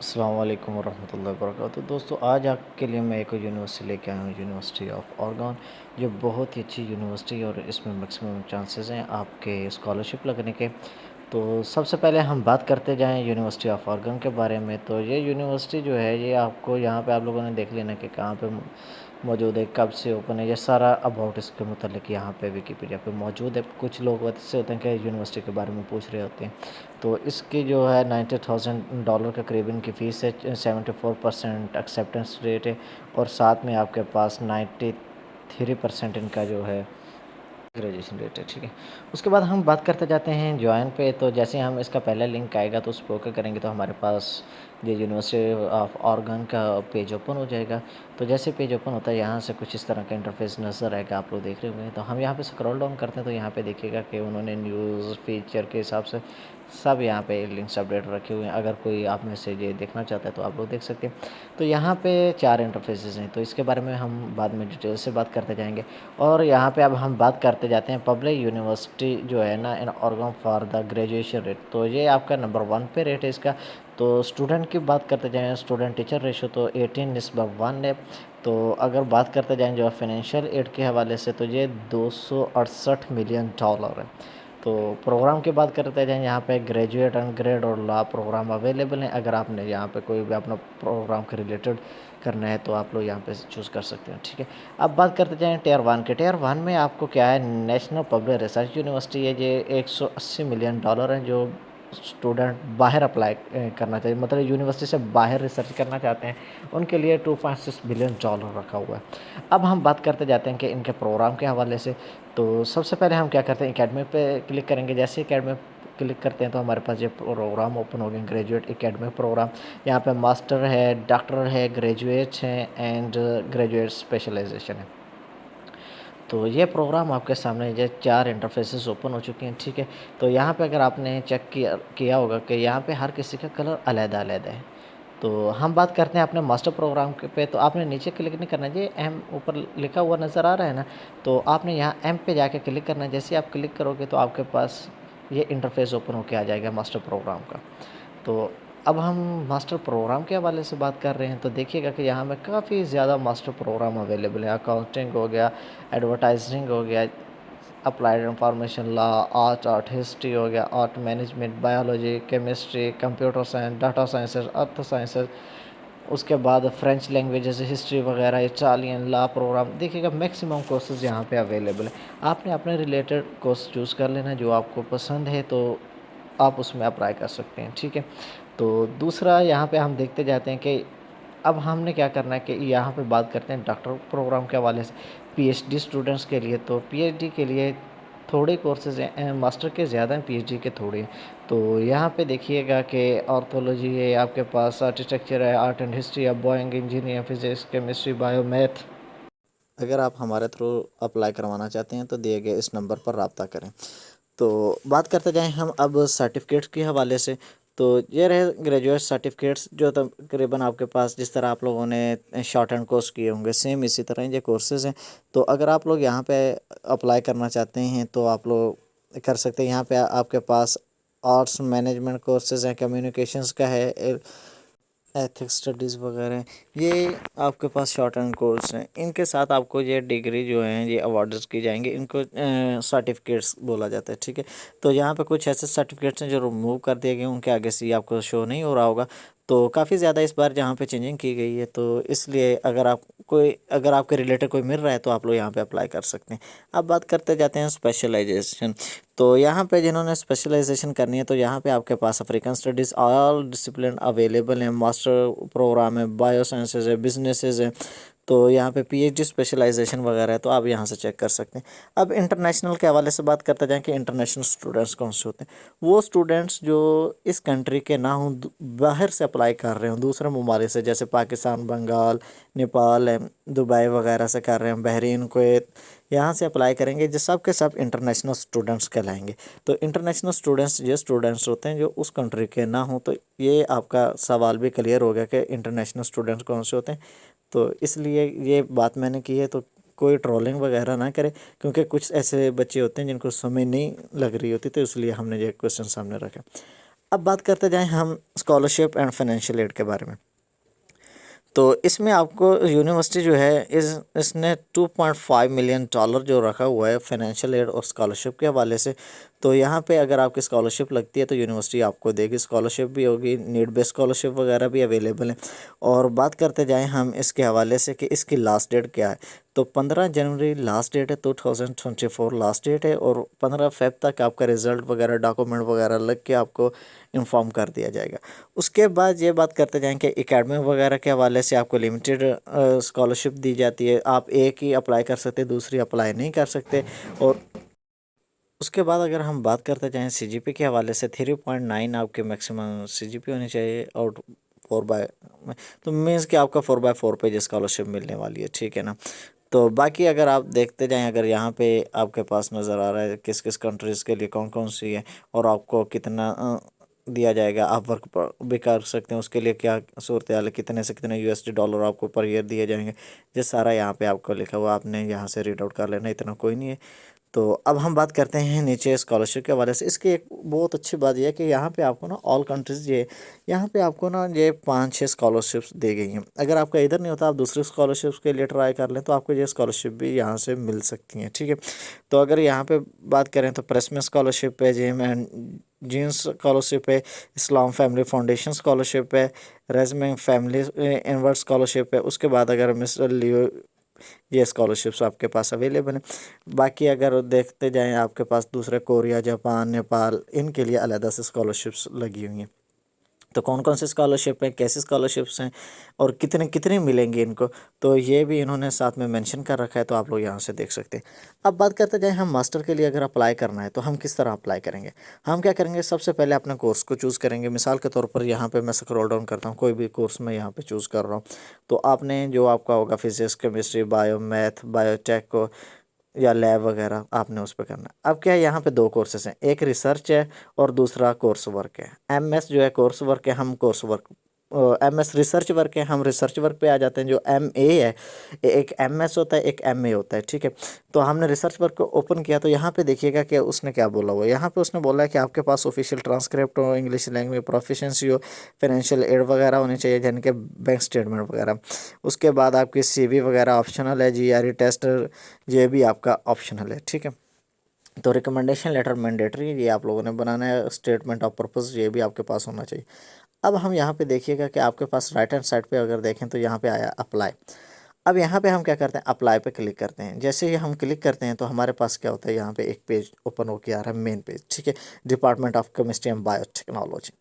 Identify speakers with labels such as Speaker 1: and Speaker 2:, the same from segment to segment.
Speaker 1: अस्सलाम वालेकुम वरहमतुल्लाहि वबरकातुहू। दोस्तों आज आपके लिए मैं एक यूनिवर्सिटी लेके आया हूँ, यूनिवर्सिटी ऑफ ऑरेगन। जो बहुत ही अच्छी यूनिवर्सिटी और इसमें मैक्सिमम चांसेस हैं आपके स्कॉलरशिप लगने के। तो सबसे पहले हम बात करते जाएँ यूनिवर्सिटी ऑफ ऑरेगन के बारे में। तो ये यूनिवर्सिटी जो है ये आपको यहाँ पे आप लोगों ने देख लेना कि कहाँ पे मौजूद है, कब से ओपन है, ये सारा अबाउट इसके मुतालिक यहाँ पे विकिपीडिया पे मौजूद है। कुछ लोग ऐसे होते हैं कि यूनिवर्सिटी के बारे में पूछ रहे होते हैं। तो इसकी जो है $90,000 के करीब इनकी फ़ीस है, 74% एक्सेप्टेंस रेट है और साथ में आपके पास 93% इनका जो है ग्रेजुएशन रेट है, ठीक है। उसके बाद हम बात करते जाते हैं जॉइन पे। तो जैसे हम इसका पहला लिंक आएगा तो उस पर ओके करेंगे तो हमारे पास ये यूनिवर्सिटी ऑफ ऑरेगन का पेज ओपन हो जाएगा। तो जैसे पेज ओपन होता है यहाँ से कुछ इस तरह का इंटरफेस नज़र आएगा, आप लोग देख रहे होंगे। तो हम यहाँ पे स्क्रॉल डाउन करते हैं तो यहाँ पे देखिएगा कि उन्होंने न्यूज़ फीचर के हिसाब से सब यहाँ पे लिंक्स अपडेट रखे हुए हैं। अगर कोई आप में से ये देखना चाहता है तो आप लोग देख सकते हैं। तो यहाँ पे 4 इंटरफेसेस हैं, तो इसके बारे में हम बाद में डिटेल से बात करते जाएंगे। और यहाँ पे अब हम बात करते जाते हैं पब्लिक यूनिवर्सिटी जो है ना in Oregon for the graduation rate. तो ये आपका नंबर 1 पे रेट है इसका। तो स्टूडेंट की बात करते जाएँ, स्टूडेंट टीचर रेशो तो 18:1 है। तो अगर बात करते जाएँ जो फाइनेंशियल एड के हवाले से तो ये $268 मिलियन है। तो प्रोग्राम की बात करते जाएँ, यहाँ पे ग्रेजुएट, अनग्रेड और लॉ प्रोग्राम अवेलेबल हैं। अगर आपने यहाँ पे कोई भी अपना प्रोग्राम के रिलेटेड करना है तो आप लोग यहाँ पे चूज़ कर सकते हैं, ठीक है। अब बात करते जाएँ टियर 1 के। टियर 1 में आपको क्या है, नेशनल पब्लिक रिसर्च यूनिवर्सिटी है। ये $180 मिलियन हैं जो स्टूडेंट बाहर अप्लाई करना चाहिए, मतलब यूनिवर्सिटी से बाहर रिसर्च करना चाहते हैं, उनके लिए $2.6 बिलियन रखा हुआ है। अब हम बात करते जाते हैं कि इनके प्रोग्राम के हवाले से। तो सबसे पहले हम क्या करते हैं, एकेडमी पे क्लिक करेंगे। जैसे एकेडमी क्लिक करते हैं तो हमारे पास ये प्रोग्राम ओपन हो गए, ग्रेजुएट एकेडमिक प्रोग्राम। यहाँ पे मास्टर है, डॉक्टर है, ग्रेजुएट्स हैं एंड ग्रेजुएट स्पेशलाइजेशन है। तो ये प्रोग्राम आपके सामने ये 4 इंटरफेसेस ओपन हो चुके हैं, ठीक है। तो यहाँ पे अगर आपने चेक किया होगा कि यहाँ पे हर किसी का कलर अलग-अलग है। तो हम बात करते हैं अपने मास्टर प्रोग्राम के पे। तो आपने नीचे क्लिक नहीं करना है, ये एम ऊपर लिखा हुआ नज़र आ रहा है ना, तो आपने यहाँ एम पे जाके क्लिक करना है। जैसे आप क्लिक करोगे तो आपके पास ये इंटरफेस ओपन होके आ जाएगा मास्टर प्रोग्राम का। तो अब हम मास्टर प्रोग्राम के हवाले से बात कर रहे हैं तो देखिएगा कि यहाँ में काफ़ी ज़्यादा मास्टर प्रोग्राम अवेलेबल है। अकाउंटिंग हो गया, एडवर्टाइजिंग हो गया, applied information law, art history हो गया, art management, biology, chemistry, computer science, data sciences, अर्थ साइंसेस। उसके बाद फ्रेंच लैंग्वेज जैसे हिस्ट्री वगैरह, इटालियन लॉ प्रोग्राम। देखिएगा मैक्सिमम कोर्सेज़ यहाँ पे अवेलेबल है। आपने अपने रिलेटेड कोर्स चूज़ कर लेना जो आपको पसंद है, तो आप उसमें अप्लाई कर सकते हैं, ठीक है। तो दूसरा यहाँ पे हम देखते जाते हैं कि अब हमने क्या करना है कि यहाँ पे बात करते हैं डॉक्टर प्रोग्राम के हवाले से। पीएचडी स्टूडेंट्स के लिए, तो पीएचडी के लिए थोड़े कोर्सेज़ हैं, मास्टर के ज़्यादा हैं, पीएचडी के थोड़े हैं। तो यहाँ पे देखिएगा कि ऑर्थोलॉजी है, आपके पास आर्किटेक्चर है, आर्ट एंड हिस्ट्री है, Boeing engineer, physics, chemistry, bio, math. अगर आप हमारे थ्रू अप्लाई करवाना चाहते हैं तो दिए गए इस नंबर पर रब्ता करें। तो बात करते जाएं हम अब सर्टिफ़िकेट्स के हवाले से। तो ये रहे ग्रेजुएट सर्टिफ़िकेट्स जो तकरीबन आपके पास जिस तरह आप लोगों ने शॉर्ट एंड कोर्स किए होंगे सेम इसी तरह ये कोर्सेज़ हैं। तो अगर आप लोग यहाँ पे अप्लाई करना चाहते हैं तो आप लोग कर सकते हैं। यहाँ पे आपके पास आर्ट्स मैनेजमेंट कोर्सेज़ हैं, कम्युनिकेशंस का है, एथिक्स स्टडीज़ वगैरह हैं। ये आपके पास शॉर्ट एंड कोर्स हैं। इनके साथ आपको ये डिग्री जो हैं ये अवार्ड्स की जाएंगे, इनको सर्टिफिकेट्स बोला जाता है, ठीक है। तो यहाँ पे कुछ ऐसे सर्टिफिकेट्स हैं जो रिमूव कर दिए गए, उनके आगे से आपको शो नहीं हो रहा होगा। तो काफ़ी ज़्यादा इस बार जहाँ पे चेंजिंग की गई है, तो इसलिए अगर आपके रिलेटेड कोई मिल रहा है तो आप लोग यहाँ पे अप्लाई कर सकते हैं। अब बात करते जाते हैं स्पेशलाइजेशन। तो यहाँ पे जिन्होंने स्पेशलाइजेशन करनी है तो यहाँ पे आपके पास African studies all discipline available हैं, मास्टर प्रोग्राम है, बायो साइंसेज है, बिजनेसेस है। तो यहाँ पे पीएचडी स्पेशलाइजेशन वगैरह है, तो आप यहाँ से चेक कर सकते हैं। अब इंटरनेशनल के हवाले से बात करते जाएँ कि इंटरनेशनल स्टूडेंट्स कौन से होते हैं। वो स्टूडेंट्स जो इस कंट्री के ना हों, बाहर से अप्लाई कर रहे हों दूसरे ममालिक से, जैसे पाकिस्तान, बंगाल, नेपाल है, दुबई वगैरह से कर रहे हैं, बहरीन, कुवैत, यहाँ से अप्लाई करेंगे, जो सब के सब इंटरनेशनल स्टूडेंट्स कहलाएंगे। तो इंटरनेशनल स्टूडेंट्स ये स्टूडेंट्स होते हैं जो उस कंट्री के ना हों। तो ये आपका सवाल भी क्लियर हो गया कि इंटरनेशनल स्टूडेंट्स कौन से होते हैं। तो इसलिए ये बात मैंने की है, तो कोई ट्रोलिंग वगैरह ना करे, क्योंकि कुछ ऐसे बच्चे होते हैं जिनको समझ नहीं लग रही होती, तो इसलिए हमने ये क्वेश्चन सामने रखा। अब बात करते जाएं हम स्कॉलरशिप एंड फाइनेंशियल एड के बारे में। तो इसमें आपको यूनिवर्सिटी जो है इसने $2.5 मिलियन जो रखा हुआ है फाइनेंशियल एड और स्कॉलरशिप के हवाले से। तो यहाँ पे अगर आपकी स्कॉलरशिप लगती है तो यूनिवर्सिटी आपको देगी, स्कॉलरशिप भी होगी, नीड बेस्ड स्कॉलरशिप वगैरह भी अवेलेबल है। और बात करते जाएं हम इसके हवाले से कि इसकी लास्ट डेट क्या है, तो 15 जनवरी लास्ट डेट है, 2024 लास्ट डेट है। और 15 फेब तक आपका रिज़ल्ट वगैरह डॉक्यूमेंट वगैरह लग के आपको इन्फॉर्म कर दिया जाएगा। उसके बाद ये बात करते जाएं कि एकेडमिक वगैरह के हवाले से आपको लिमिटेड स्कॉलरशिप दी जाती है, आप एक ही अप्लाई कर सकते, दूसरी अप्लाई नहीं कर सकते। और उसके बाद अगर हम बात करते जाएं सीजीपी के हवाले से 3.9 आपके मैक्सिमम सीजीपी होनी चाहिए। और 4/, तो मीन्स कि आपका 4/4 पे जो स्कॉलरशिप मिलने वाली है, ठीक है ना। तो बाकी अगर आप देखते जाएं, अगर यहाँ पे आपके पास नज़र आ रहा है किस किस कंट्रीज़ के लिए कौन कौन सी है और आपको कितना दिया जाएगा, आप वर्क भी कर सकते हैं, उसके लिए क्या सूरत हाल है, कितने से कितने यूएसडी डॉलर आपको पर ईयर दिए जाएंगे, ये सारा यहाँ पे आपको लिखा हुआ, आपने यहाँ से रीड आउट कर लेना, इतना कोई नहीं है। तो अब हम बात करते हैं नीचे स्कॉलरशिप के हवाले से। इसकी एक बहुत अच्छी बात यह है कि यहाँ पे आपको ना ऑल कंट्रीज़ ये यहाँ पे आपको ना ये 5-6 स्कॉलरशिप्स दी गई हैं। अगर आपका इधर नहीं होता, आप दूसरी स्कॉलरशिप्स के लिए ट्राई कर लें तो आपको ये स्कॉलरशिप भी यहाँ से मिल सकती हैं, ठीक है। तो अगर यहाँ पे बात करें तो प्रेसमेंट स्कॉलरशिप है, जेम एंड जीन्स स्कॉलरशिप है, इस्लाम फैमिली फाउंडेशन स्कॉलरशिप है, रेजमेंट फैमिली इनवर्ड स्कॉलरशिप है। उसके बाद अगर मिस्टर लियो, ये स्कॉलरशिप्स आपके पास अवेलेबल हैं। बाकी अगर देखते जाएं आपके पास दूसरे कोरिया, जापान, नेपाल, इनके लिए अलग से स्कॉलरशिप्स लगी हुई हैं। तो कौन कौन से स्कॉलरशिप हैं, कैसे स्कॉलरशिप्स हैं और कितने कितने मिलेंगे इनको, तो ये भी इन्होंने साथ में मेंशन कर रखा है, तो आप लोग यहाँ से देख सकते हैं। अब बात करते जाएं हम मास्टर के लिए अगर अप्लाई करना है तो हम किस तरह अप्लाई करेंगे। हम क्या करेंगे, सबसे पहले अपने कोर्स को चूज़ करेंगे। मिसाल के तौर पर यहाँ पे मैं स्क्रॉल डाउन करता हूँ, कोई भी कोर्स मैं यहाँ पे चूज़ कर रहा हूँ। तो आपने जो आपका होगा physics, chemistry, bio, math, biotech को या लैब वगैरह आपने उस पर करना है। अब क्या है, यहाँ पे दो कोर्सेज हैं, एक रिसर्च है और दूसरा कोर्स वर्क है। एमएस जो है कोर्स वर्क है, हम course work, MS research work है, हम रिसर्च वर्क पे आ जाते हैं। जो एमए है, एक एमएस होता है, एक एमए होता है, ठीक है। तो हमने रिसर्च वर्क को ओपन किया तो यहाँ पे देखिएगा कि उसने क्या बोला हुआ है। यहाँ पे उसने बोला है कि आपके पास ऑफिशियल ट्रांसक्रिप्ट हो, इंग्लिश लैंग्वेज प्रोफिशिएंसी हो, फाइनेंशियल एड वगैरह होनी चाहिए, जिनके बैंक स्टेटमेंट वगैरह। उसके बाद आपकी सीवी वगैरह ऑप्शनल है, जीआरई टेस्ट ये भी आपका ऑप्शनल है, ठीक है। तो रिकमेंडेशन लेटर मैंडेटरी, ये आप लोगों ने बनाना है। स्टेटमेंट ऑफ पर्पस ये भी आपके पास होना चाहिए। अब हम यहाँ पे देखिएगा कि आपके पास राइट हैंड साइड पे अगर देखें तो यहाँ पे आया अप्लाई। अब यहाँ पे हम क्या करते हैं, अप्लाई पे क्लिक करते हैं। जैसे ही हम क्लिक करते हैं तो हमारे पास क्या होता है, यहाँ पे एक पेज ओपन होकर आ रहा है, मेन पेज, ठीक है, department of chemistry and biotechnology.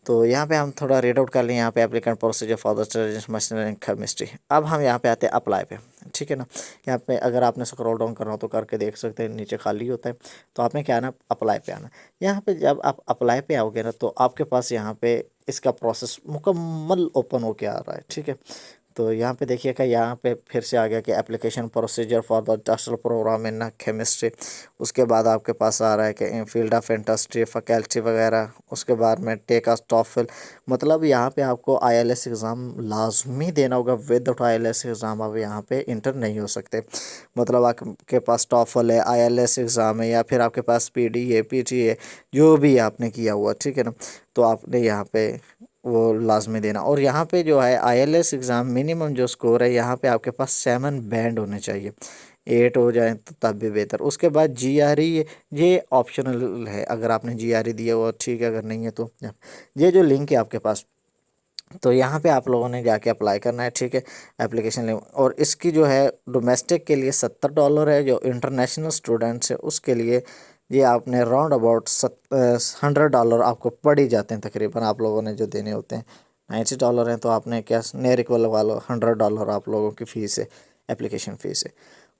Speaker 1: तो यहाँ पे हम थोड़ा रीड आउट कर लें, यहाँ पे applicant procedure for the machinery and chemistry. अब हम यहाँ पे आते हैं अप्लाई पे, ठीक है ना। यहाँ पे अगर आपने स्क्रॉल डाउन करना हो तो करके देख सकते हैं, नीचे खाली होता है। तो आपने क्या आना, अप्लाई पे आना। यहाँ पे जब आप अप्लाई पे आओगे ना तो आपके पास यहाँ पे इसका प्रोसेस मुकम्मल ओपन होके आ रहा है, ठीक है। तो यहाँ पे देखिएगा, यहाँ पे फिर से आ गया कि application procedure for the doctoral program in chemistry. उसके बाद आपके पास आ रहा है कि in field of industry faculty वगैरह। उसके बाद में टेक अ टॉफल, मतलब यहाँ पे आपको आईएलएस एग्ज़ाम लाजमी देना होगा। विद आईएलएस एग्ज़ाम आप यहाँ पे इंटर नहीं हो सकते। मतलब आपके पास टॉफल है, आईएलएस एग्ज़ाम है, या फिर आपके पास पीडी है, पीटी है, जो भी आपने किया हुआ, ठीक है ना, तो आपने यहाँ पे वो लाजमी देना। और यहाँ पे जो है आईएलएस एग्ज़ाम मिनिमम जो स्कोर है, यहाँ पे आपके पास 7 बैंड होने चाहिए, 8 हो जाए तो तब भी बेहतर। उसके बाद जीआरई, ये ऑप्शनल है, अगर आपने जीआरई दिया हुआ ठीक है, अगर नहीं है तो ये जो लिंक है आपके पास, तो यहाँ पे आप लोगों ने जाके अप्लाई करना है, ठीक है, एप्लीकेशन लिंक। और इसकी जो है डोमेस्टिक के लिए $70 है, जो इंटरनेशनल स्टूडेंट्स है उसके लिए ये आपने राउंड अबाउट $100 आपको पड़ ही जाते हैं तकरीबन, आप लोगों ने जो देने होते हैं। $90 हैं, तो आपने क्या नेरिक वाला $100 आप लोगों की फ़ीस है, एप्लीकेशन फ़ीस है।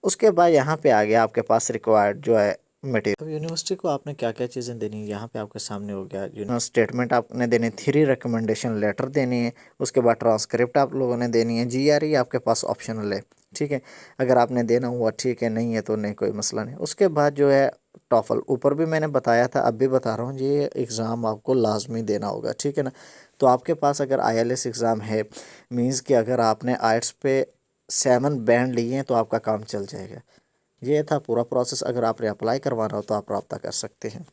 Speaker 1: उसके बाद यहाँ पे आ गया आपके पास रिक्वायर्ड जो है मटेरियल। तो यूनिवर्सिटी को आपने क्या क्या चीज़ें देनी है, यहाँ पे आपके सामने हो गया। स्टेटमेंट आपने देनी, 3 रिकमेंडेशन लेटर देनी है। उसके बाद ट्रांसक्रिप्ट आप लोगों ने देनी है। जीआरई आपके पास ऑप्शनल है, ठीक है, अगर आपने देना हुआ ठीक है, नहीं है तो नहीं, कोई मसला नहीं। उसके बाद जो है टॉफल, ऊपर भी मैंने बताया था, अब भी बता रहा हूँ, ये एग्ज़ाम आपको लाजमी देना होगा, ठीक है ना। तो आपके पास अगर आईएलएस एग्ज़ाम है, मीन्स कि अगर आपने आइट्स पे 7 बैंड लिए हैं तो आपका काम चल जाएगा। ये था पूरा प्रोसेस। अगर आपने अप्लाई करवाना हो तो आप रब्ता कर सकते हैं।